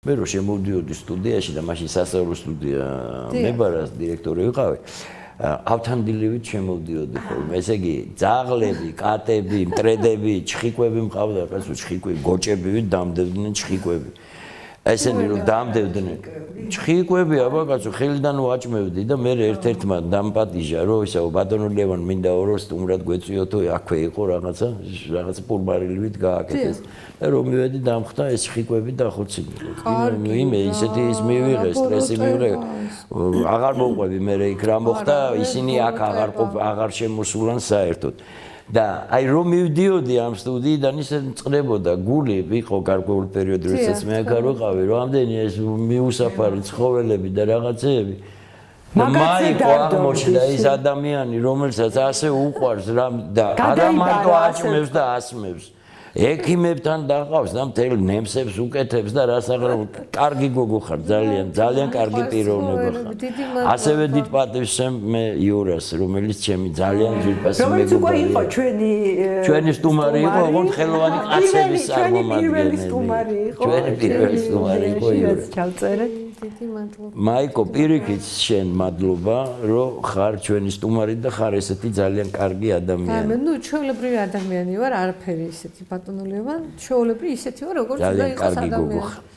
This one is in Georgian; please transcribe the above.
მე რო შემოვდიოდი სტუდიაში და მაშინ სასწავლო სტუდია მებარა დირექტორი ვიყავი. ავთანდილივით შემოვდიოდი ხოლმე. ესე იგი, ძაღლები, კატები, მტრედები, ჩხიკვები მყავდა, კაცო, ჩხიკვები, გოჭები დამდებდნენ ჩხიკვები. ესენი რომ დამდებდნენ. ჩხიკვები, აბა კაცო, ხელიდან ვაჭმევდი და მე ერთ-ერთმა დამპატიჟა, რომ ისაო ბატონო ლევან მინდა ორო სტუმრად გვეწიოთო, აქვე იყო რაღაცა პურმარილივით გააკეთეს. და რომ მივედი დამხდა ეს ჩხიკვები დახოცინილო. იმე ისეთი ის მივიღე, სტრესი მივიღე. აღარ მოყვები მე იქ რა მოხდა, ისინი აქ აღარ შემოსულან საერთოდ. და აი რომ მივდიოდი ამ სტუდიიდან ისე წნებოდა გული იყო გარკვეული პერიოდი როდესაც მე აქ არ ვიყავი რომ ამდენი ეს მიუსაფარი ცხოველები და რაღაცეები და მაიკო აღმოჩნდა ის ადამიანი რომელსაც ასე უყვარს და არა მარტო აჭმევს და ასმევს ექიმებთან დაყავს და მთელ ნემსებს უკეთებს და რასაღრა კარგი გოგო ხარ ძალიან კარგი პიროვნება ხარ ასევე დიდ პატივს მე იურას რომელიც ჩემი ძალიან ძვირფასი მეგობარი იყო ჩვენი სტუმარი იყო ოღონდ ხელოვანი კაცების წარმომადგენელი ჩვენი პირველი სტუმარი იყო იურა ჩავწერეთ დიდი მადლობა მაიკო პირიქით შენ მადლობა რომ ხარ ჩვენი სტუმარი და ხარ ესეთი ძალიან კარგი ადამიანი ნუ ჩვეულებრივი ადამიანი ვარ არაფერი ისეთი ბატონო ლევან ჩვეულებრივი ისეთი ვარ როგორც უნდა იყოს ადამიანი